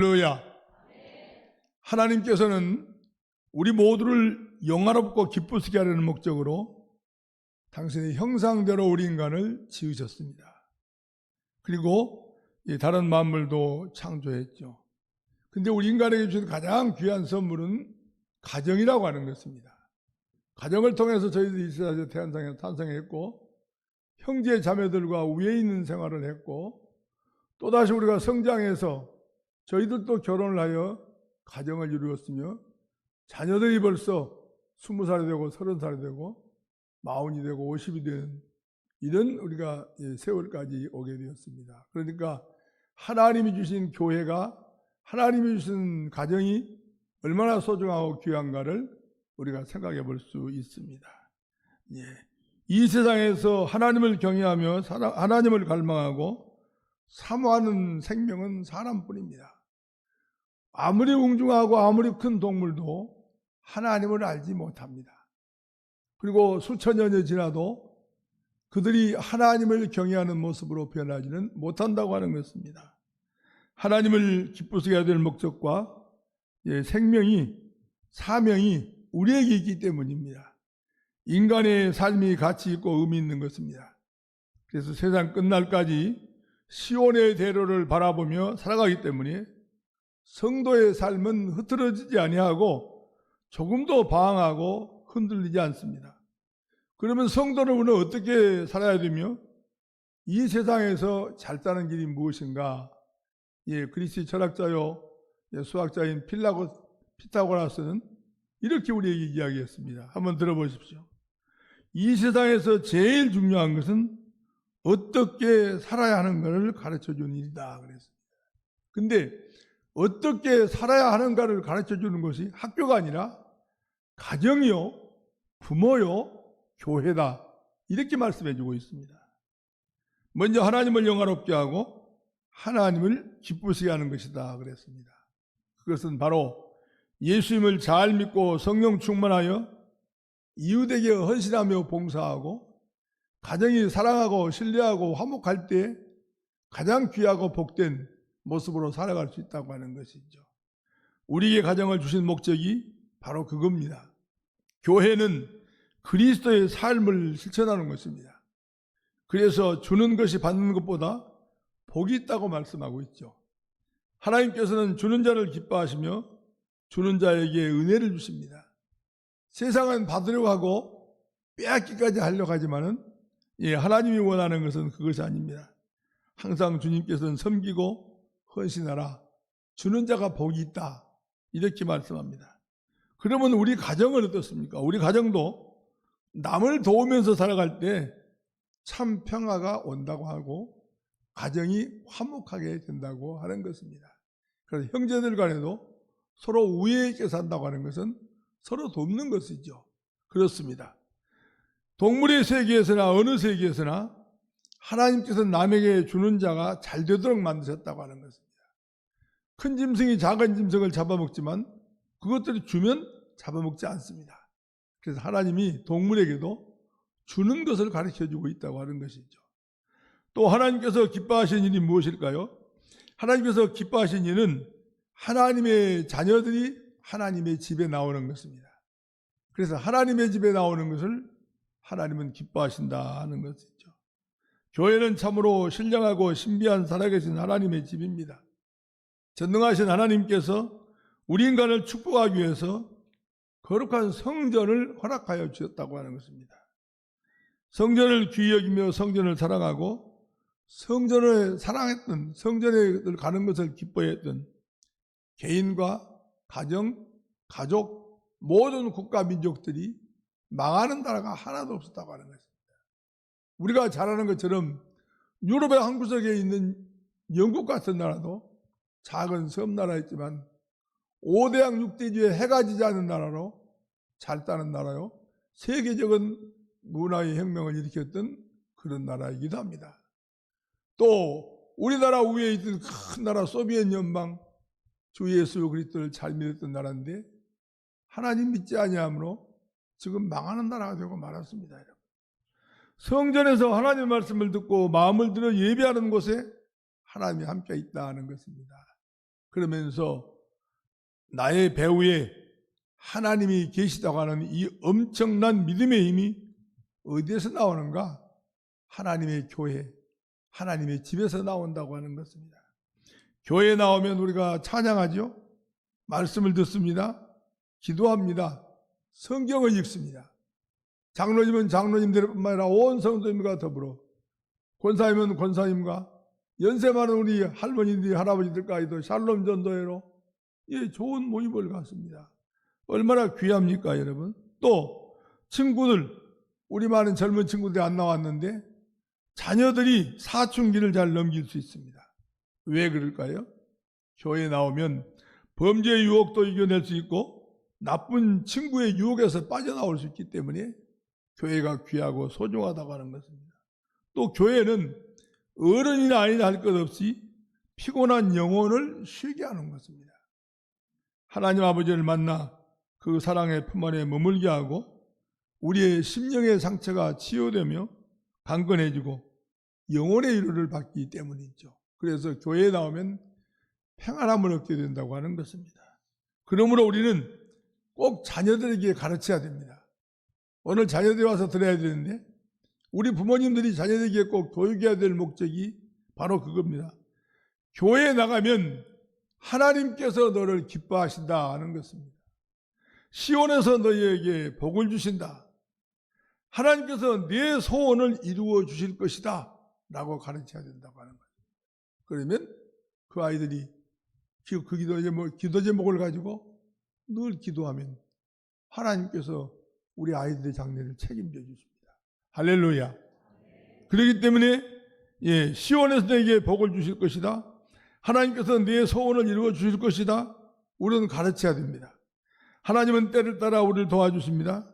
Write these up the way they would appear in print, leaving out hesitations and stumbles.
할렐루야. 하나님께서는 우리 모두를 영화롭고 기쁘시게 하려는 목적으로 당신의 형상대로 우리 인간을 지으셨습니다. 그리고 다른 만물도 창조했죠. 근데 우리 인간에게 주신 가장 귀한 선물은 가정이라고 하는 것입니다. 가정을 통해서 저희들이 이 세상에 탄생했고 형제 자매들과 우애 있는 생활을 했고 또다시 우리가 성장해서 저희들도 결혼을 하여 가정을 이루었으며 자녀들이 벌써 20살이 되고 30살이 되고 40이 되고 50이 되는 이런 우리가 세월까지 오게 되었습니다. 그러니까 하나님이 주신 교회가, 하나님이 주신 가정이 얼마나 소중하고 귀한가를 우리가 생각해 볼 수 있습니다. 이 세상에서 하나님을 경외하며 하나님을 갈망하고 사모하는 생명은 사람뿐입니다. 아무리 웅중하고 아무리 큰 동물도 하나님을 알지 못합니다. 그리고 수천 년이 지나도 그들이 하나님을 경외하는 모습으로 변하지는 못한다고 하는 것입니다. 하나님을 기쁘시게 해야 될 목적과 생명이, 사명이 우리에게 있기 때문입니다. 인간의 삶이 가치 있고 의미 있는 것입니다. 그래서 세상 끝날까지 시온의 대로를 바라보며 살아가기 때문에 성도의 삶은 흐트러지지 아니하고 조금도 방황하고 흔들리지 않습니다. 그러면 성도는 우리는 어떻게 살아야 되며 이 세상에서 잘 사는 길이 무엇인가? 그리스 철학자요 수학자인 피타고라스는 이렇게 우리에게 이야기했습니다. 한번 들어보십시오. 이 세상에서 제일 중요한 것은 어떻게 살아야 하는 것을 가르쳐주는 일이다 그랬습니다. 근데 어떻게 살아야 하는가를 가르쳐주는 것이 학교가 아니라 가정이요, 부모요, 교회다 이렇게 말씀해주고 있습니다. 먼저 하나님을 영화롭게 하고 하나님을 기쁘시게 하는 것이다 그랬습니다. 그것은 바로 예수님을 잘 믿고 성령 충만하여 이웃에게 헌신하며 봉사하고 가정이 사랑하고 신뢰하고 화목할 때 가장 귀하고 복된 모습으로 살아갈 수 있다고 하는 것이죠. 우리에게 가정을 주신 목적이 바로 그겁니다. 교회는 그리스도의 삶을 실천하는 것입니다. 그래서 주는 것이 받는 것보다 복이 있다고 말씀하고 있죠. 하나님께서는 주는 자를 기뻐하시며 주는 자에게 은혜를 주십니다. 세상은 받으려고 하고 빼앗기까지 하려고 하지만은 하나님이 원하는 것은 그것이 아닙니다. 항상 주님께서는 섬기고 헌신하라. 주는 자가 복이 있다. 이렇게 말씀합니다. 그러면 우리 가정은 어떻습니까? 우리 가정도 남을 도우면서 살아갈 때 참 평화가 온다고 하고 가정이 화목하게 된다고 하는 것입니다. 그래서 형제들 간에도 서로 우애 있게 산다고 하는 것은 서로 돕는 것이죠. 그렇습니다. 동물의 세계에서나 어느 세계에서나 하나님께서 남에게 주는 자가 잘 되도록 만드셨다고 하는 것입니다. 큰 짐승이 작은 짐승을 잡아먹지만 그것들이 주면 잡아먹지 않습니다. 그래서 하나님이 동물에게도 주는 것을 가르쳐주고 있다고 하는 것이죠. 또 하나님께서 기뻐하신 일이 무엇일까요? 하나님께서 기뻐하신 일은 하나님의 자녀들이 하나님의 집에 나오는 것입니다. 그래서 하나님의 집에 나오는 것을 하나님은 기뻐하신다 하는 것이죠. 교회는 참으로 신령하고 신비한 살아계신 하나님의 집입니다. 전능하신 하나님께서 우리 인간을 축복하기 위해서 거룩한 성전을 허락하여 주셨다고 하는 것입니다. 성전을 귀히 여기며 성전을 사랑하고 성전을 사랑했던, 성전에 가는 것을 기뻐했던 개인과 가정, 가족, 모든 국가 민족들이 망하는 나라가 하나도 없었다고 하는 것입니다. 우리가 잘 아는 것처럼 유럽의 한 구석에 있는 영국 같은 나라도 작은 섬나라였지만 5대양 6대주에 해가 지지 않는 나라로 잘 따는 나라요. 세계적인 문화의 혁명을 일으켰던 그런 나라이기도 합니다. 또 우리나라 위에 있던 큰 나라 소비에트 연방 주 예수 그리스도를 잘 믿었던 나라인데 하나님 믿지 아니함으로 지금 망하는 나라가 되고 말았습니다. 여러분. 성전에서 하나님의 말씀을 듣고 마음을 들어 예배하는 곳에 하나님이 함께 있다는 것입니다. 그러면서 나의 배후에 하나님이 계시다고 하는 이 엄청난 믿음의 힘이 어디에서 나오는가? 하나님의 교회, 하나님의 집에서 나온다고 하는 것입니다. 교회에 나오면 우리가 찬양하죠. 말씀을 듣습니다. 기도합니다. 성경을 읽습니다. 장로님은 장로님들뿐만 아니라 온 성도님과 더불어, 권사님은 권사님과 연세 많은 우리 할머니들, 할아버지들까지도 샬롬 전도회로 좋은 모임을 갖습니다. 얼마나 귀합니까, 여러분? 또 친구들, 우리 많은 젊은 친구들이 안 나왔는데 자녀들이 사춘기를 잘 넘길 수 있습니다. 왜 그럴까요? 교회에 나오면 범죄의 유혹도 이겨낼 수 있고 나쁜 친구의 유혹에서 빠져나올 수 있기 때문에 교회가 귀하고 소중하다고 하는 것입니다. 또 교회는 어른이나 아니나 할 것 없이 피곤한 영혼을 쉬게 하는 것입니다. 하나님 아버지를 만나 그 사랑의 품 안에 머물게 하고 우리의 심령의 상처가 치유되며 강건해지고 영혼의 위로를 받기 때문이죠. 그래서 교회에 나오면 평안함을 얻게 된다고 하는 것입니다. 그러므로 우리는 꼭 자녀들에게 가르쳐야 됩니다. 오늘 자녀들이 와서 들어야 되는데 우리 부모님들이 자녀들에게 꼭 교육해야 될 목적이 바로 그겁니다. 교회에 나가면 하나님께서 너를 기뻐하신다 하는 것입니다. 시온에서 너희에게 복을 주신다. 하나님께서 내 소원을 이루어 주실 것이다 라고 가르쳐야 된다고 하는 거예요. 그러면 그 아이들이 그 기도 제목을 가지고 늘 기도하면 하나님께서 우리 아이들의 장래를 책임져 주십니다. 할렐루야. 그렇기 때문에 시온에서 너에게 복을 주실 것이다. 하나님께서 내 소원을 이루어 주실 것이다. 우리는 가르쳐야 됩니다. 하나님은 때를 따라 우리를 도와주십니다.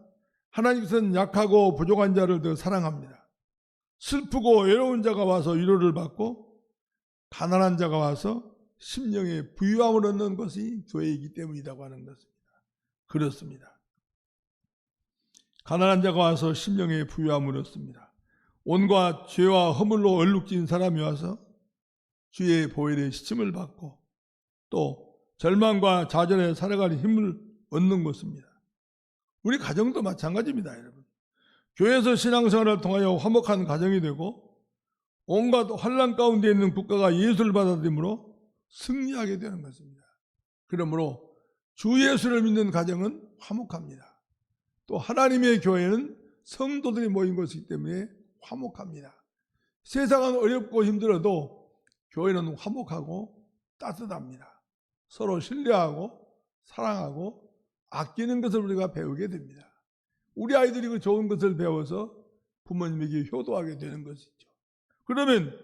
하나님께서는 약하고 부족한 자를 더 사랑합니다. 슬프고 외로운 자가 와서 위로를 받고 가난한 자가 와서 심령에 부유함을 얻는 것이 교회이기 때문이라고 하는 것입니다. 그렇습니다. 가난한 자가 와서 심령에 부유함을 얻습니다. 온갖 죄와 허물로 얼룩진 사람이 와서 주의 보혈의 시침을 받고 또 절망과 좌절에 살아갈 힘을 얻는 것입니다. 우리 가정도 마찬가지입니다, 여러분. 교회에서 신앙생활을 통하여 화목한 가정이 되고 온갖 환난 가운데 있는 국가가 예수를 받아들이므로 승리하게 되는 것입니다. 그러므로 주 예수를 믿는 가정은 화목합니다. 또 하나님의 교회는 성도들이 모인 것이기 때문에 화목합니다. 세상은 어렵고 힘들어도 교회는 화목하고 따뜻합니다. 서로 신뢰하고 사랑하고 아끼는 것을 우리가 배우게 됩니다. 우리 아이들이 그 좋은 것을 배워서 부모님에게 효도하게 되는 것이죠. 그러면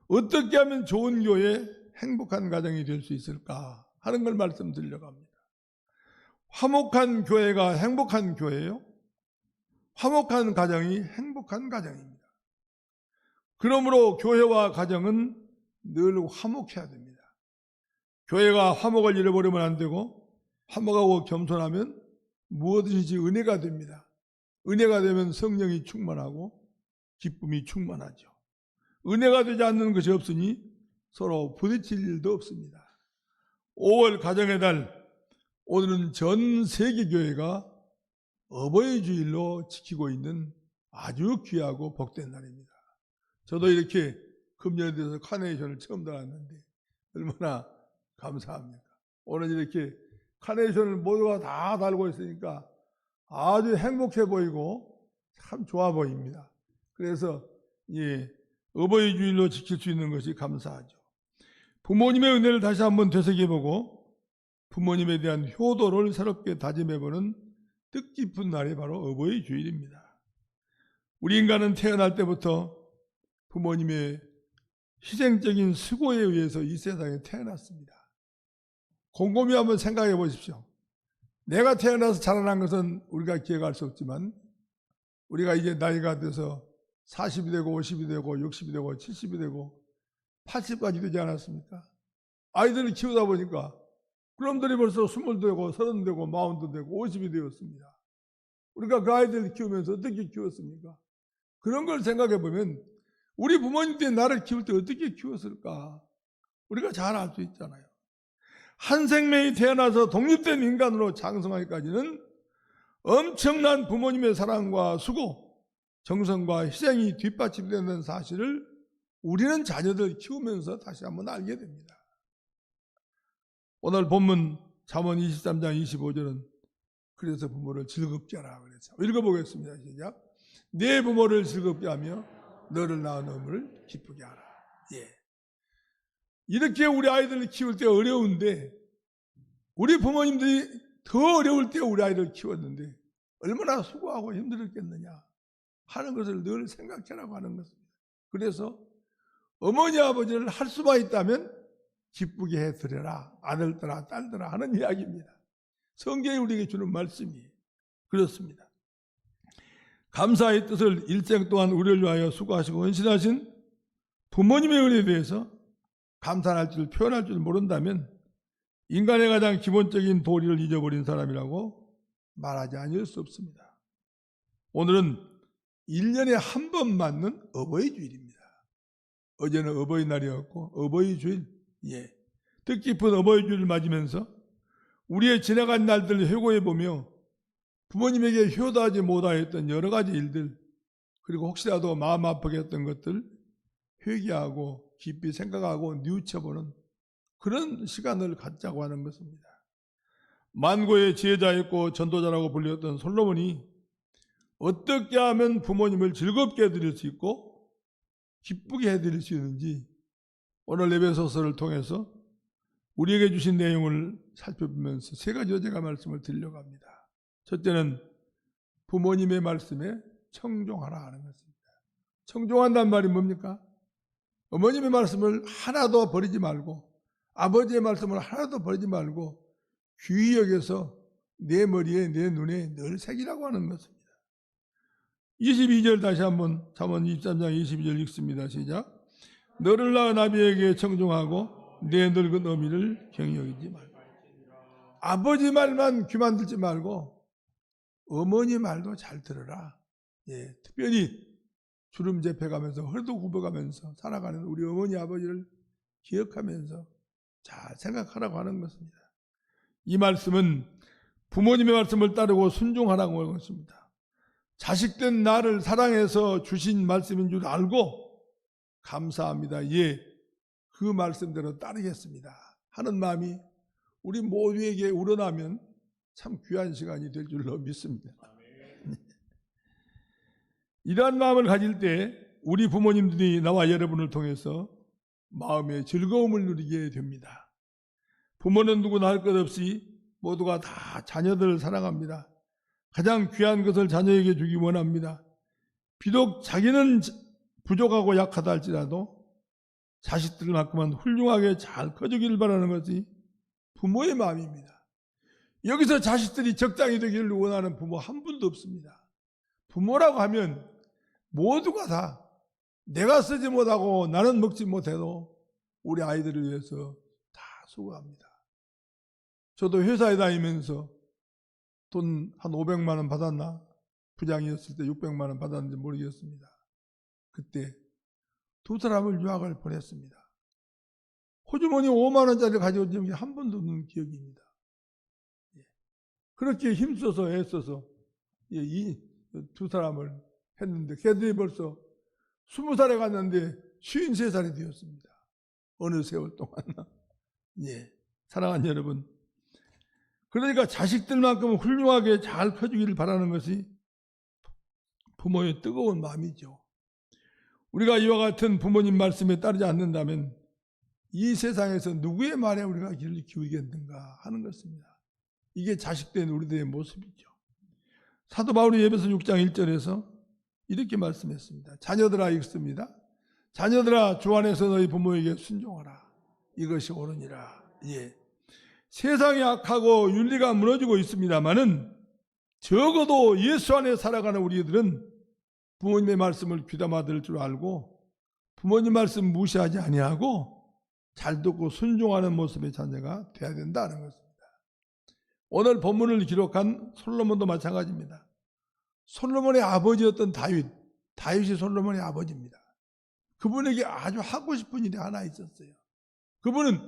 어떻게 하면 좋은 교회, 행복한 가정이 될 수 있을까 하는 걸 말씀드리려고 합니다. 화목한 교회가 행복한 교회예요. 화목한 가정이 행복한 가정입니다. 그러므로 교회와 가정은 늘 화목해야 됩니다. 교회가 화목을 잃어버리면 안 되고 화목하고 겸손하면 무엇이든지 은혜가 됩니다. 은혜가 되면 성령이 충만하고 기쁨이 충만하죠. 은혜가 되지 않는 것이 없으니 서로 부딪힐 일도 없습니다. 5월 가정의 달, 오늘은 전 세계 교회가 어버이 주일로 지키고 있는 아주 귀하고 복된 날입니다. 저도 이렇게 금년에 대해서 카네이션을 처음 달았는데 얼마나 감사합니까? 오늘 이렇게 카네이션을 모두가 다 달고 있으니까 아주 행복해 보이고 참 좋아 보입니다. 그래서 어버이 주일로 지킬 수 있는 것이 감사하죠. 부모님의 은혜를 다시 한번 되새겨보고 부모님에 대한 효도를 새롭게 다짐해보는 뜻깊은 날이 바로 어버이 주일입니다. 우리 인간은 태어날 때부터 부모님의 희생적인 수고에 의해서 이 세상에 태어났습니다. 곰곰이 한번 생각해 보십시오. 내가 태어나서 자라난 것은 우리가 기억할 수 없지만 우리가 이제 나이가 돼서 40이 되고 50이 되고 60이 되고 70이 되고 80까지 되지 않았습니까? 아이들을 키우다 보니까 그놈들이 벌써 20 되고 30 되고 40 되고 50이 되었습니다. 우리가 그 아이들을 키우면서 어떻게 키웠습니까? 그런 걸 생각해 보면 우리 부모님 때 나를 키울 때 어떻게 키웠을까? 우리가 잘 알 수 있잖아요. 한 생명이 태어나서 독립된 인간으로 장성하기까지는 엄청난 부모님의 사랑과 수고, 정성과 희생이 뒷받침되는 사실을 우리는 자녀들 키우면서 다시 한번 알게 됩니다. 오늘 본문 잠언 23장 25절은 그래서 부모를 즐겁게 하라 그랬죠. 읽어보겠습니다. 시작. 내 부모를 즐겁게 하며 너를 낳은 어머니를 기쁘게 하라. 예. 이렇게 우리 아이들을 키울 때 어려운데 우리 부모님들이 더 어려울 때 우리 아이를 키웠는데 얼마나 수고하고 힘들었겠느냐 하는 것을 늘 생각해라고 하는 것입니다. 그래서 어머니 아버지를 할 수만 있다면 기쁘게 해드려라. 아들들아 딸들아 하는 이야기입니다. 성경이 우리에게 주는 말씀이에요. 그렇습니다. 감사의 뜻을 일생 동안 우리를 위하여 수고하시고 헌신하신 부모님의 은혜에 대해서 감사할 줄 표현할 줄 모른다면 인간의 가장 기본적인 도리를 잊어버린 사람이라고 말하지 않을 수 없습니다. 오늘은 1년에 한 번 맞는 어버이 주일입니다. 어제는 어버이날이었고 어버이 주일, 예, 뜻깊은 어버이 주일을 맞으면서 우리의 지나간 날들을 회고해보며 부모님에게 효도하지 못하였던 여러 가지 일들, 그리고 혹시라도 마음 아프게 했던 것들 회개하고 깊이 생각하고 뉘우쳐보는 그런 시간을 갖자고 하는 것입니다. 만고의 지혜자였고 전도자라고 불렸던 솔로몬이 어떻게 하면 부모님을 즐겁게 해드릴 수 있고 기쁘게 해드릴 수 있는지 오늘 에베소서를 통해서 우리에게 주신 내용을 살펴보면서 세 가지로 제가 말씀을 드리려고 합니다. 첫째는 부모님의 말씀에 청종하라 하는 것입니다. 청종한다는 말이 뭡니까? 어머님의 말씀을 하나도 버리지 말고 아버지의 말씀을 하나도 버리지 말고 귀히 여겨서 내 머리에 내 눈에 늘 새기라고 하는 것입니다. 22절 다시 한번 잠언 23장 22절 읽습니다. 시작. 너를 낳은 아비에게 청종하고 내 늙은 어미를 경히 여기지 말고. 아버지 말만 귀만 들지 말고 어머니 말도 잘 들어라. 예, 특별히 주름 잡혀가면서 허리도 굽어가면서 살아가는 우리 어머니 아버지를 기억하면서 잘 생각하라고 하는 것입니다. 이 말씀은 부모님의 말씀을 따르고 순종하라고 하는 것입니다. 자식된 나를 사랑해서 주신 말씀인 줄 알고 감사합니다. 예, 그 말씀대로 따르겠습니다 하는 마음이 우리 모두에게 우러나면 참 귀한 시간이 될 줄로 믿습니다. 이러한 마음을 가질 때 우리 부모님들이 나와 여러분을 통해서 마음의 즐거움을 누리게 됩니다. 부모는 누구나 할 것 없이 모두가 다 자녀들을 사랑합니다. 가장 귀한 것을 자녀에게 주기 원합니다. 비록 자기는 부족하고 약하다 할지라도 자식들만큼은 훌륭하게 잘 커주기를 바라는 것이 부모의 마음입니다. 여기서 자식들이 적당히 되기를 원하는 부모 한 분도 없습니다. 부모라고 하면 모두가 다 내가 쓰지 못하고 나는 먹지 못해도 우리 아이들을 위해서 다 수고합니다. 저도 회사에 다니면서 돈 한 500만 원 받았나? 부장이었을 때 600만 원 받았는지 모르겠습니다. 그때 두 사람을 유학을 보냈습니다. 호주머니 5만 원짜리를 가지고 있는 게 한 번도 없는 기억입니다. 그렇게 힘써서 애써서 이 두 사람을 했는데 걔들이 벌써 20살에 갔는데 53살이 되었습니다. 어느 세월 동안. 예, 사랑하는 여러분, 그러니까 자식들만큼 훌륭하게 잘 커주기를 바라는 것이 부모의 뜨거운 마음이죠. 우리가 이와 같은 부모님 말씀에 따르지 않는다면 이 세상에서 누구의 말에 우리가 귀를 기울이겠는가 하는 것입니다. 이게 자식된 우리들의 모습이죠. 사도 바울이 에베소 6장 1절에서 이렇게 말씀했습니다. 자녀들아 읽습니다. 자녀들아 주 안에서 너희 부모에게 순종하라. 이것이 옳으니라. 예. 세상이 악하고 윤리가 무너지고 있습니다마는 적어도 예수 안에 살아가는 우리들은 부모님의 말씀을 귀담아 들을 줄 알고 부모님 말씀 무시하지 아니하고 잘 듣고 순종하는 모습의 자녀가 되어야 된다는 것입니다. 오늘 본문을 기록한 솔로몬도 마찬가지입니다. 솔로몬의 아버지였던 다윗이 솔로몬의 아버지입니다. 그분에게 아주 하고 싶은 일이 하나 있었어요. 그분은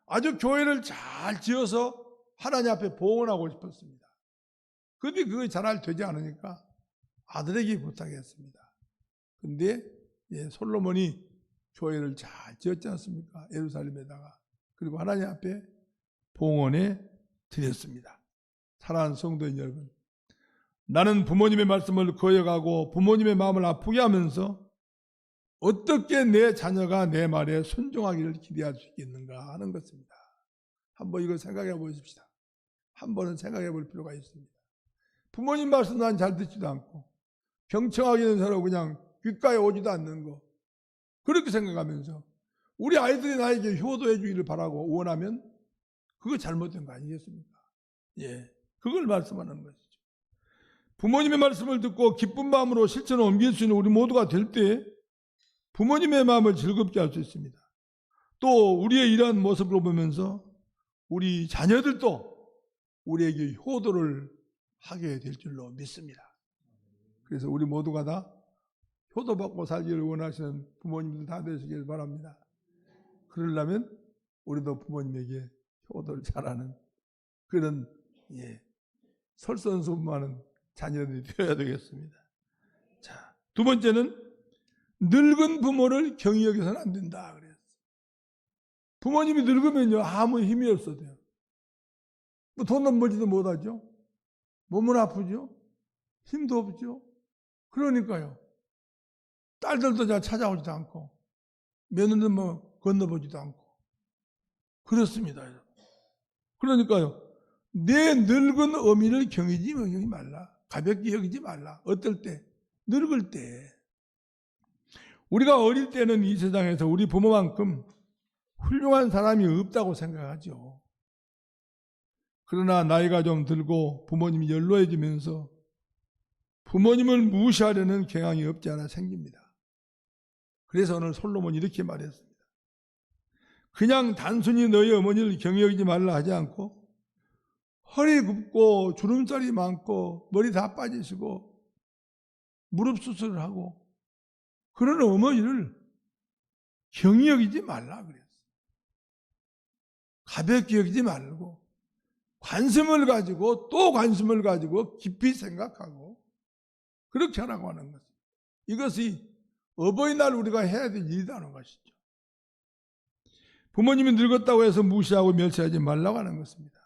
아주 교회를 잘 지어서 하나님 앞에 봉헌하고 싶었습니다. 그런데 그게 잘 되지 않으니까 아들에게 부탁했습니다. 근데 솔로몬이 교회를 잘 지었지 않습니까? 예루살렘에다가. 그리고 하나님 앞에 봉헌해 드렸습니다. 사랑하는 성도인 여러분, 나는 부모님의 말씀을 거역하고 부모님의 마음을 아프게 하면서 어떻게 내 자녀가 내 말에 순종하기를 기대할 수 있겠는가 하는 것입니다. 한번 이걸 생각해 보십시다. 한 번은 생각해 볼 필요가 있습니다. 부모님 말씀 난 잘 듣지도 않고 경청하게 된 사람 그냥 귓가에 오지도 않는 거, 그렇게 생각하면서 우리 아이들이 나에게 효도해 주기를 바라고 원하면 그거 잘못된 거 아니겠습니까? 그걸 말씀하는 것이죠. 부모님의 말씀을 듣고 기쁜 마음으로 실천을 옮길 수 있는 우리 모두가 될 때 부모님의 마음을 즐겁게 할 수 있습니다. 또 우리의 이러한 모습을 보면서 우리 자녀들도 우리에게 효도를 하게 될 줄로 믿습니다. 그래서 우리 모두가 다 효도받고 살기를 원하시는 부모님들 다 되시길 바랍니다. 그러려면 우리도 부모님에게 효도를 잘하는 그런 설선수많은 자녀들이 되어야 되겠습니다. 자, 두 번째는 늙은 부모를 경히 여기서는 안 된다 그랬어요. 부모님이 늙으면요 아무 힘이 없어도요. 뭐 돈은 벌지도 못하죠. 몸은 아프죠. 힘도 없죠. 그러니까요. 딸들도 잘 찾아오지도 않고 며느리는 뭐 건너보지도 않고 그렇습니다. 그러니까요. 내 늙은 어미를 경이지 여기지 말라. 가볍게 여기지 말라. 어떨 때? 늙을 때. 우리가 어릴 때는 이 세상에서 우리 부모만큼 훌륭한 사람이 없다고 생각하죠. 그러나 나이가 좀 들고 부모님이 연로해지면서 부모님을 무시하려는 경향이 없지 않아 생깁니다. 그래서 오늘 솔로몬이 이렇게 말했습니다. 그냥 단순히 너희 어머니를 경히 여기지 말라 하지 않고 허리 굽고 주름살이 많고 머리 다 빠지시고 무릎 수술을 하고 그런 어머니를 경히 여기지 말라 그랬어요. 가볍게 여기지 말고 관심을 가지고 또 관심을 가지고 깊이 생각하고 그렇게 하라고 하는 것입니다. 이것이 어버이날 우리가 해야 될 일이라는 것이죠. 부모님이 늙었다고 해서 무시하고 멸시하지 말라고 하는 것입니다.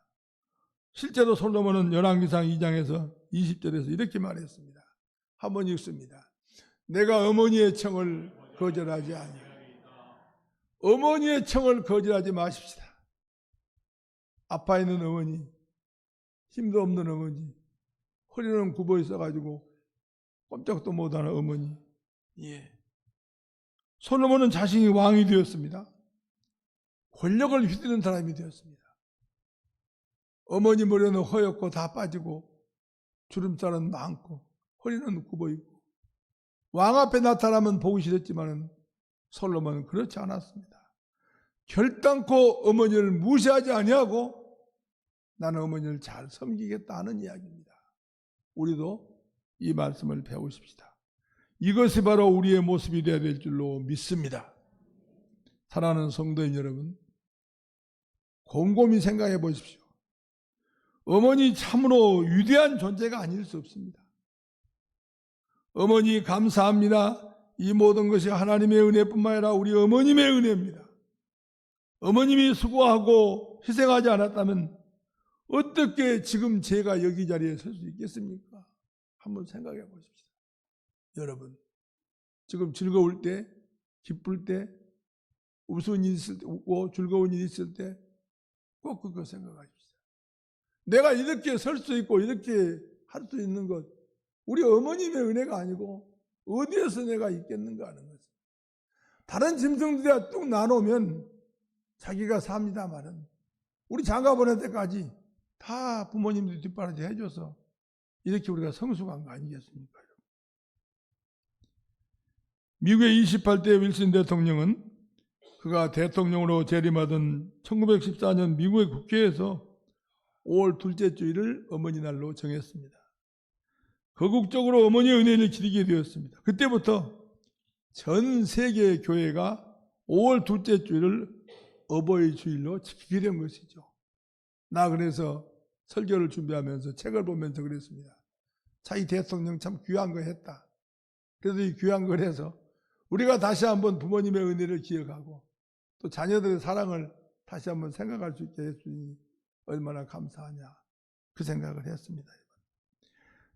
실제로 솔로몬은 열왕기상 2장에서 20절에서 이렇게 말했습니다. 한번 읽습니다. 내가 어머니의 청을 거절하지 아니하리이다. 어머니의 청을 거절하지 마십시다. 아파 있는 어머니, 힘도 없는 어머니, 허리는 굽어 있어가지고 꼼짝도 못하는 어머니. 솔로몬은 자신이 왕이 되었습니다. 권력을 휘두르는 사람이 되었습니다. 어머니 머리는 허옇고 다 빠지고 주름살은 많고 허리는 굽어 있고 왕 앞에 나타나면 보기 싫었지만 솔로몬은 그렇지 않았습니다. 결단코 어머니를 무시하지 아니하고 나는 어머니를 잘 섬기겠다 하는 이야기입니다. 우리도 이 말씀을 배우십시다. 이것이 바로 우리의 모습이 되어야 될 줄로 믿습니다. 사랑하는 성도인 여러분, 곰곰이 생각해 보십시오. 어머니 참으로 위대한 존재가 아닐 수 없습니다. 어머니 감사합니다. 이 모든 것이 하나님의 은혜뿐만 아니라 우리 어머님의 은혜입니다. 어머님이 수고하고 희생하지 않았다면 어떻게 지금 제가 여기 자리에 설 수 있겠습니까? 한번 생각해 보십시오. 여러분, 지금 즐거울 때, 기쁠 때, 웃은 일 있을 때, 웃고 즐거운 일 있을 때 꼭 그거 생각하십시오. 내가 이렇게 설 수 있고 이렇게 할 수 있는 것, 우리 어머님의 은혜가 아니고 어디에서 내가 있겠는가 하는 거죠. 다른 짐승들이야 뚝 나누면 자기가 삽니다마는 우리 장가 보낼 때까지 다 부모님들이 뒷바라지 해줘서 이렇게 우리가 성숙한 거 아니겠습니까? 미국의 28대 윌슨 대통령은 그가 대통령으로 재림하던 1914년 미국의 국회에서 5월 둘째 주일을 어머니 날로 정했습니다. 거국적으로 어머니의 은혜를 기리게 되었습니다. 그때부터 전 세계 교회가 5월 둘째 주일을 어버이 주일로 지키게 된 것이죠. 나 그래서 설교를 준비하면서 책을 보면서 그랬습니다. 자기 대통령 참 귀한 거 했다. 그래도 이 귀한 걸 해서 우리가 다시 한번 부모님의 은혜를 기억하고 또 자녀들의 사랑을 다시 한번 생각할 수 있게 해주니 얼마나 감사하냐 그 생각을 했습니다.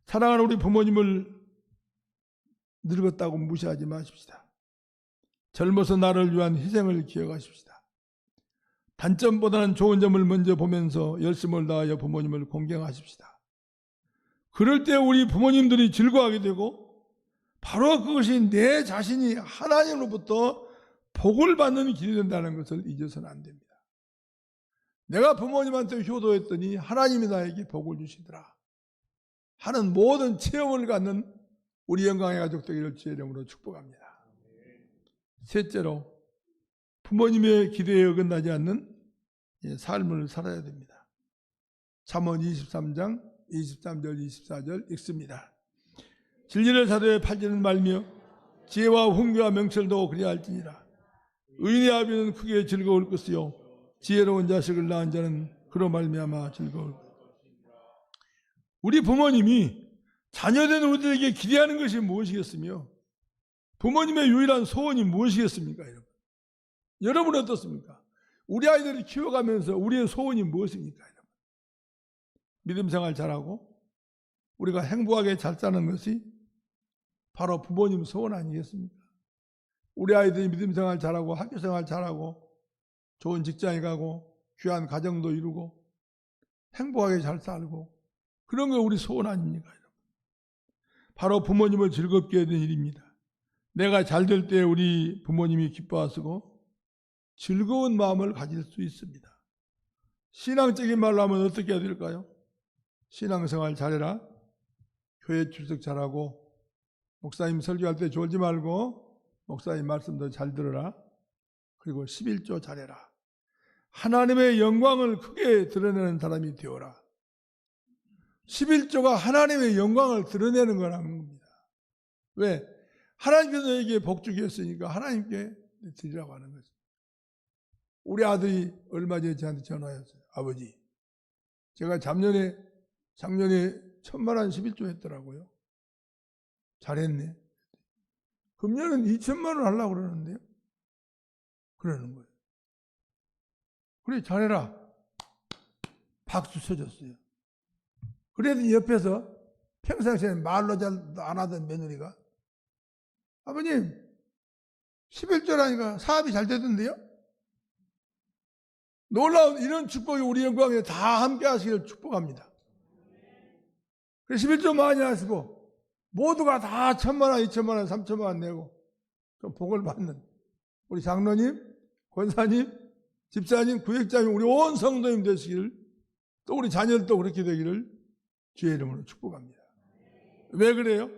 사랑하는 우리 부모님을 늙었다고 무시하지 마십시다. 젊어서 나를 위한 희생을 기억하십시다. 단점보다는 좋은 점을 먼저 보면서 열심을 다하여 부모님을 공경하십시다. 그럴 때 우리 부모님들이 즐거워하게 되고 바로 그것이 내 자신이 하나님으로부터 복을 받는 길이 된다는 것을 잊어서는 안 됩니다. 내가 부모님한테 효도했더니 하나님이 나에게 복을 주시더라 하는 모든 체험을 갖는 우리 영광의 가족 되기를 주의 이름으로 축복합니다. 셋째로 부모님의 기대에 어긋나지 않는 삶을 살아야 됩니다. 잠언 23장 23절 24절 읽습니다. 진리를 사도에 팔지는 말며 지혜와 훈계와 명철도 그리야 할지니라. 의인의 아비는 크게 즐거울 것이요 지혜로운 자식을 낳은 자는 그로 말미암아 즐거울 것이다. 우리 부모님이 자녀된 우리들에게 기대하는 것이 무엇이겠으며 부모님의 유일한 소원이 무엇이겠습니까? 여러분은 어떻습니까? 우리 아이들을 키워가면서 우리의 소원이 무엇입니까? 믿음 생활 잘하고 우리가 행복하게 잘 사는 것이 바로 부모님 소원 아니겠습니까? 우리 아이들이 믿음 생활 잘하고 학교 생활 잘하고 좋은 직장에 가고 귀한 가정도 이루고 행복하게 잘 살고 그런 게 우리 소원 아닙니까? 바로 부모님을 즐겁게 하는 일입니다. 내가 잘 될 때 우리 부모님이 기뻐하시고 즐거운 마음을 가질 수 있습니다. 신앙적인 말로 하면 어떻게 해야 될까요? 신앙생활 잘해라. 교회 출석 잘하고 목사님 설교할 때 졸지 말고 목사님 말씀도 잘 들어라. 그리고 11조 잘해라. 하나님의 영광을 크게 드러내는 사람이 되어라. 11조가 하나님의 영광을 드러내는 거라는 겁니다. 왜? 하나님께서 너에게 복 주게 했으니까 하나님께 드리라고 하는 거죠. 우리 아들이 얼마 전에 저한테 전화했어요. 아버지, 제가 작년에 1,000만 원 11조 했더라고요. 잘했네. 금년은 2,000만 원 하려고 그러는데요. 그러는 거예요. 그래, 잘해라. 박수 쳐줬어요. 그래도 옆에서 평상시에 말로 잘 안 하던 며느리가 아버님 11조라니까 사업이 잘 되던데요? 놀라운 이런 축복이 우리 영광에 다 함께 하시기를 축복합니다. 그래서 11조 많이 하시고 모두가 다 1,000만 원, 2,000만 원, 3,000만 원 내고 좀 복을 받는 우리 장로님, 권사님, 집사님, 구역장님 우리 온 성도님 되시기를 또 우리 자녀들도 그렇게 되기를 주의 이름으로 축복합니다. 왜 그래요?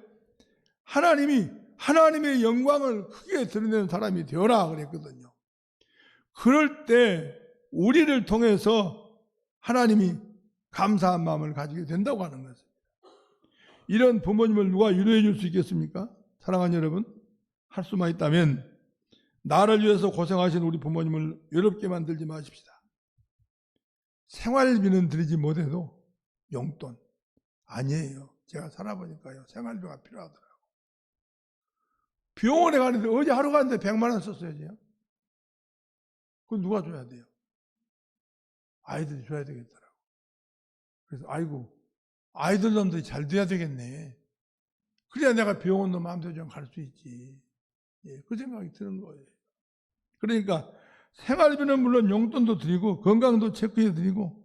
하나님의 영광을 크게 드러내는 사람이 되어라 그랬거든요. 그럴 때 우리를 통해서 하나님이 감사한 마음을 가지게 된다고 하는 것입니다. 이런 부모님을 누가 위로해 줄 수 있겠습니까? 사랑하는 여러분, 할 수만 있다면 나를 위해서 고생하신 우리 부모님을 외롭게 만들지 마십시다. 생활비는 드리지 못해도 용돈 아니에요. 제가 살아보니까요. 생활비가 필요하더라고요. 병원에 가는데 어제 하루 갔는데 100만 원 썼어야지요. 그건 누가 줘야 돼요? 아이들이 줘야 되겠더라고. 그래서 아이고 아이들 놈들이 잘 돼야 되겠네. 그래야 내가 병원도 마음대로 좀 갈 수 있지. 예, 그 생각이 드는 거예요. 그러니까 생활비는 물론 용돈도 드리고 건강도 체크해 드리고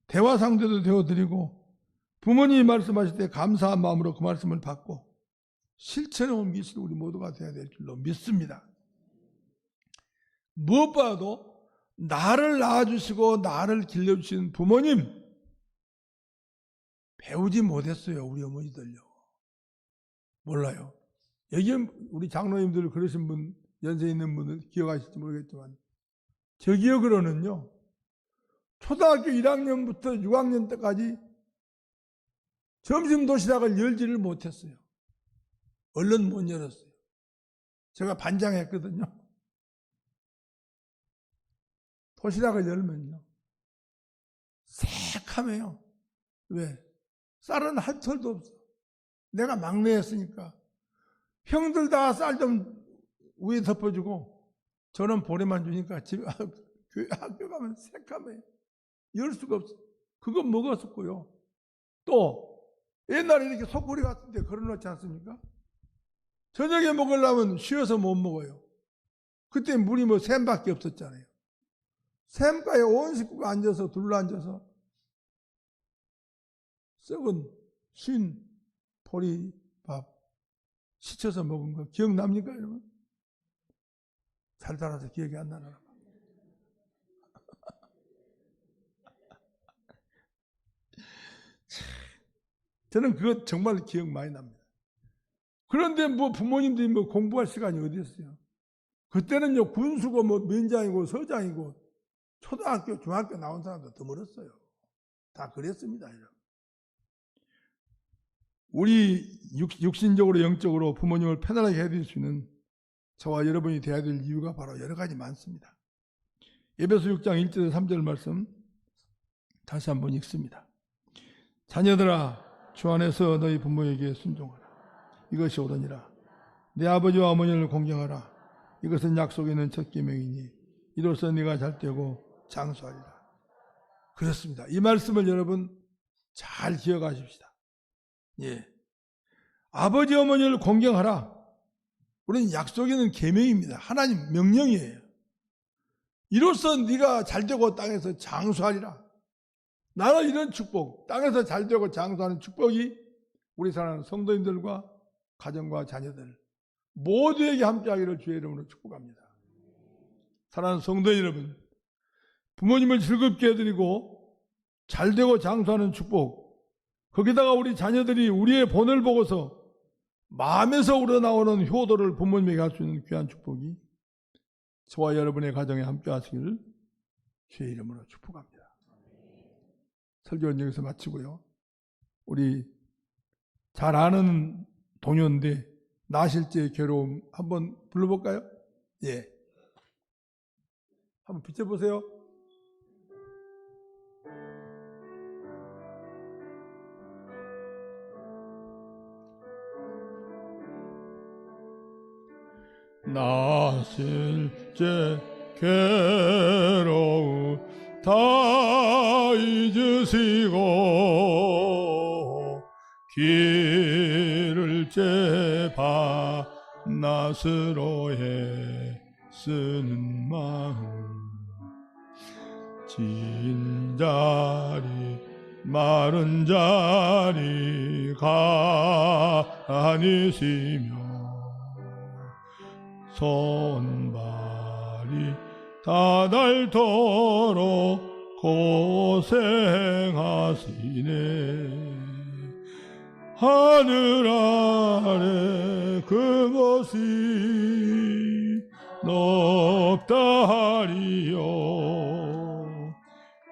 대화 상대도 되어 드리고 부모님이 말씀하실 때 감사한 마음으로 그 말씀을 받고 실천에 옮기시는 우리 모두가 되어야 될 줄로 믿습니다. 무엇보다도 나를 낳아주시고 나를 길러주신 부모님 배우지 못했어요. 우리 어머니들요. 몰라요. 여기 우리 장로님들 그러신 분 연세 있는 분들 기억하실지 모르겠지만 저 기억으로는요. 초등학교 1학년부터 6학년 때까지 점심 도시락을 열지를 못했어요. 얼른 못 열었어요. 제가 반장했거든요. 도시락을 열면요, 새카매요. 왜? 쌀은 한 털도 없어. 내가 막내였으니까 형들 다 쌀 좀 위에 덮어주고 저는 보내만 주니까 집 학교 가면 새카매요. 열 수가 없어. 그거 먹었었고요. 또 옛날에 이렇게 속구리 같은 데 걸어놓지 않습니까? 저녁에 먹으려면 쉬어서 못 먹어요. 그때 물이 뭐 샘밖에 없었잖아요. 샘가에 온 식구가 앉아서 둘러앉아서 썩은 쉰 보리밥 시쳐서 먹은 거 기억납니까, 여러분? 잘 따라서 기억이 안 나나. 저는 그거 정말 기억 많이 납니다. 그런데 뭐 부모님들이 뭐 공부할 시간이 어디 있어요? 그때는요, 군수고 뭐 면장이고 서장이고 초등학교, 중학교 나온 사람도 더 멀었어요. 다 그랬습니다, 여러분. 우리 육신적으로, 영적으로 부모님을 편안하게 해드릴 수 있는 저와 여러분이 되어야 될 이유가 바로 여러 가지 많습니다. 에베소 6장 1절 3절 말씀 다시 한번 읽습니다. 자녀들아, 주 안에서 너희 부모에게 순종하라. 이것이 옳으니라. 내 아버지와 어머니를 공경하라. 이것은 약속에 있는 첫 계명이니 이로써 네가 잘되고 장수하리라. 그렇습니다. 이 말씀을 여러분 잘 기억하십시다. 예, 아버지 어머니를 공경하라. 우리는 약속에 있는 계명입니다. 하나님 명령이에요. 이로써 네가 잘되고 땅에서 장수하리라. 나는 이런 축복, 땅에서 잘되고 장수하는 축복이 우리 사랑하는 성도님들과 가정과 자녀들 모두에게 함께하기를 주의 이름으로 축복합니다. 사랑하는 성도 여러분, 부모님을 즐겁게 해드리고 잘되고 장수하는 축복, 거기다가 우리 자녀들이 우리의 본을 보고서 마음에서 우러나오는 효도를 부모님에게 할 수 있는 귀한 축복이 저와 여러분의 가정에 함께 하시기를 주의 이름으로 축복합니다. 설교는 여기서 마치고요. 우리 잘 아는 동요인데 나실제의 괴로움 한번 불러볼까요? 예, 한번 비춰보세요. 나실제 괴로움 다 잊으시고 길을 제바 낫으로 애쓰는 마음 진 자리 마른 자리 가니시며 손발이 다 닳도록 고생하시네. 하늘 아래 그것이 높다 하리요.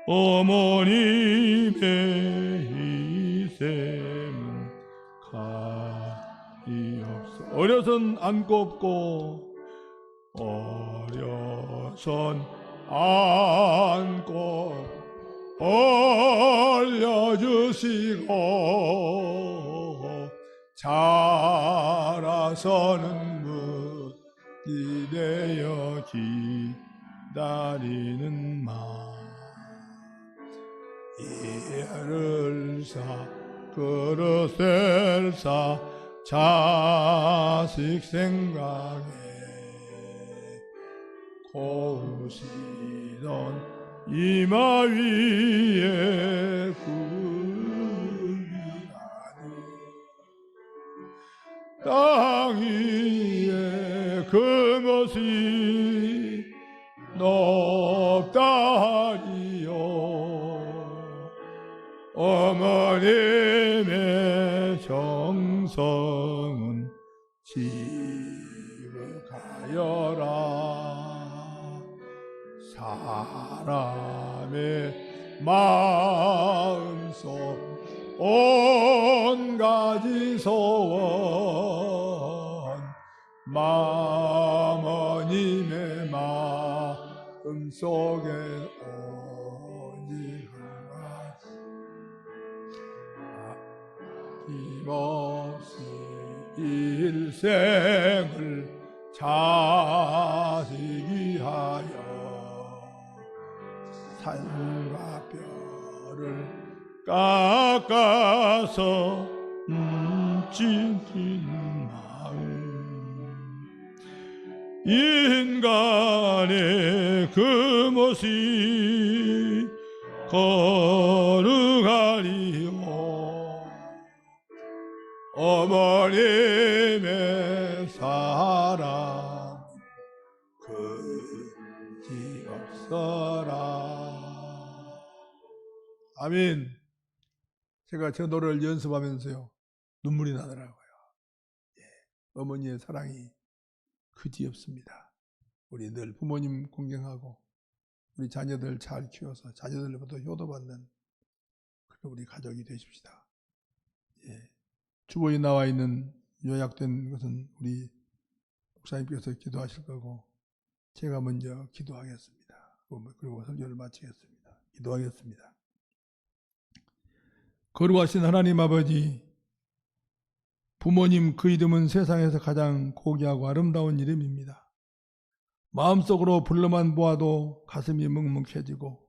어머님의 희생은 가리없어. 어려선 안 꼽고 어려선 안고 올려주시고 자라서는 무디 되어 기다리는 마음 이를 사 그릇을 사 자식 생각에 고우시던 이마 위에 구리하니 땅 위에 그것이 높다 하리요. 어머님의 정성은 지극하여라. 사람의 마음속 온 가지 소원 마모님의 마음속에 힘없이 일생을 자식이 하여 산과 뼈를 깎아서 찢은 마음 인간의 그 모습 거룩하리요 어머님의 사랑 그지 없어라. 아멘. 제가 저 노래를 연습하면서요 눈물이 나더라고요. 어머니의 사랑이 그지 없습니다. 우리 늘 부모님 공경하고 우리 자녀들 잘 키워서 자녀들로부터 효도받는 그런 우리 가족이 되십시다. 주보에 나와 있는 요약된 것은 우리 목사님께서 기도하실 거고 제가 먼저 기도하겠습니다. 그리고 설교를 마치겠습니다. 기도하겠습니다. 거룩하신 하나님 아버지, 부모님 그 이름은 세상에서 가장 고귀하고 아름다운 이름입니다. 마음속으로 불러만 보아도 가슴이 묵묵해지고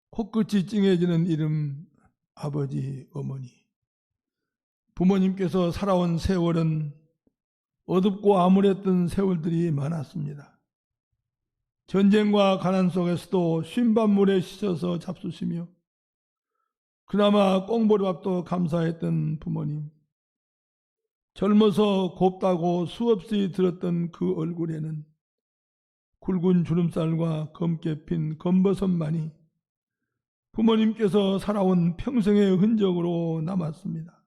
코끝이 찡해지는 이름 아버지, 어머니. 부모님께서 살아온 세월은 어둡고 암울했던 세월들이 많았습니다. 전쟁과 가난 속에서도 쉰밤물에 씻어서 잡수시며 그나마 꽁보리밥도 감사했던 부모님. 젊어서 곱다고 수없이 들었던 그 얼굴에는 굵은 주름살과 검게 핀 검버섯만이 부모님께서 살아온 평생의 흔적으로 남았습니다.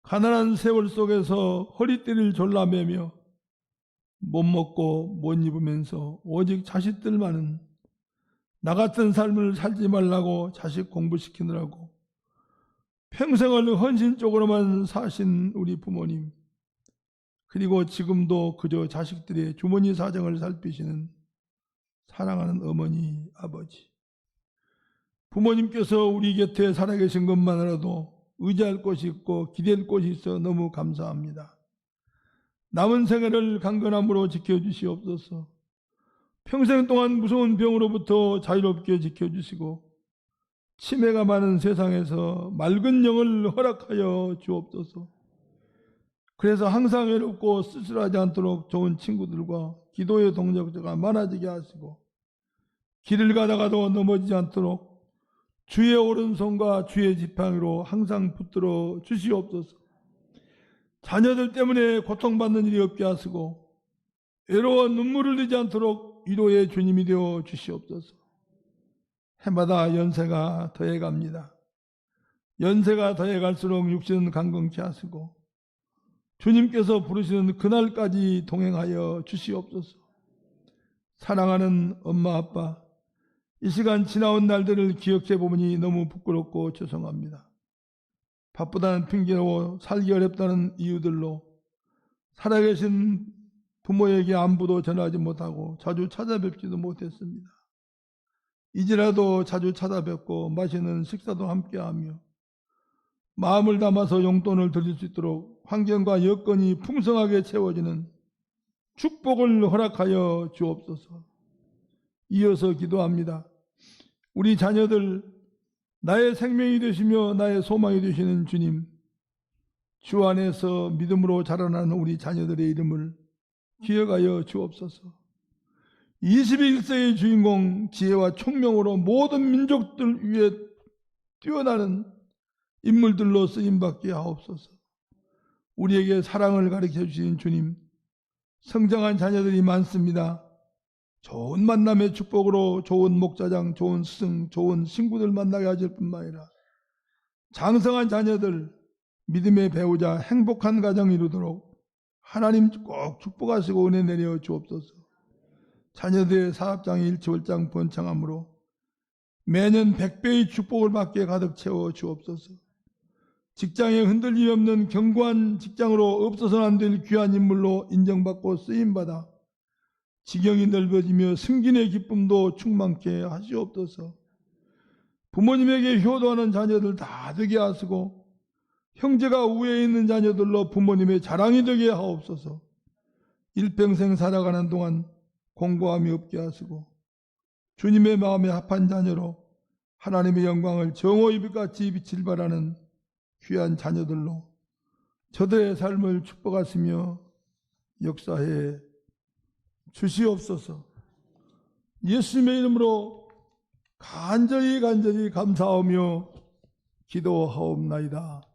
가난한 세월 속에서 허리띠를 졸라매며 못 먹고 못 입으면서 오직 자식들만은 나 같은 삶을 살지 말라고 자식 공부시키느라고 평생을 헌신적으로만 사신 우리 부모님, 그리고 지금도 그저 자식들의 주머니 사정을 살피시는 사랑하는 어머니, 아버지. 부모님께서 우리 곁에 살아계신 것만으로도 의지할 곳이 있고 기댈 곳이 있어 너무 감사합니다. 남은 생애를 강건함으로 지켜주시옵소서. 평생 동안 무서운 병으로부터 자유롭게 지켜주시고 치매가 많은 세상에서 맑은 영을 허락하여 주옵소서. 그래서 항상 외롭고 쓸쓸하지 않도록 좋은 친구들과 기도의 동역자가 많아지게 하시고 길을 가다가도 넘어지지 않도록 주의 오른손과 주의 지팡이로 항상 붙들어 주시옵소서. 자녀들 때문에 고통받는 일이 없게 하시고 외로워 눈물을 흘리지 않도록 위로의 주님이 되어 주시옵소서. 해마다 연세가 더해갑니다. 연세가 더해갈수록 육신은 강건케 하시고 주님께서 부르시는 그날까지 동행하여 주시옵소서. 사랑하는 엄마 아빠, 이 시간 지나온 날들을 기억해 보니 너무 부끄럽고 죄송합니다. 바쁘다는 핑계로 살기 어렵다는 이유들로 살아계신 부모에게 안부도 전하지 못하고 자주 찾아뵙지도 못했습니다. 이제라도 자주 찾아뵙고 맛있는 식사도 함께하며 마음을 담아서 용돈을 드릴 수 있도록 환경과 여건이 풍성하게 채워지는 축복을 허락하여 주옵소서. 이어서 기도합니다. 우리 자녀들, 나의 생명이 되시며 나의 소망이 되시는 주님, 주 안에서 믿음으로 자라나는 우리 자녀들의 이름을 기억하여 주옵소서. 21세의 주인공, 지혜와 총명으로 모든 민족들 위에 뛰어나는 인물들로 쓰임받게 하옵소서. 우리에게 사랑을 가르쳐 주신 주님, 성장한 자녀들이 많습니다. 좋은 만남의 축복으로 좋은 목자장, 좋은 스승, 좋은 친구들 만나게 하실 뿐만 아니라 장성한 자녀들, 믿음의 배우자, 행복한 가정 이루도록 하나님 꼭 축복하시고 은혜 내려 주옵소서. 자녀들의 사업장이 일치월장 번창함으로 매년 100배의 축복을 받게 가득 채워 주옵소서. 직장에 흔들림 없는 견고한 직장으로 없어서는 안 될 귀한 인물로 인정받고 쓰임받아 지경이 넓어지며 승진의 기쁨도 충만케 하시옵소서. 부모님에게 효도하는 자녀들 다 되게 하시고 형제가 우에 있는 자녀들로 부모님의 자랑이 되게 하옵소서. 일평생 살아가는 동안 공고함이 없게 하시고 주님의 마음에 합한 자녀로 하나님의 영광을 정오이빛같이 비칠 바라는 귀한 자녀들로 저들의 삶을 축복하시며 역사해 주시옵소서. 예수님의 이름으로 간절히 감사하며 기도하옵나이다.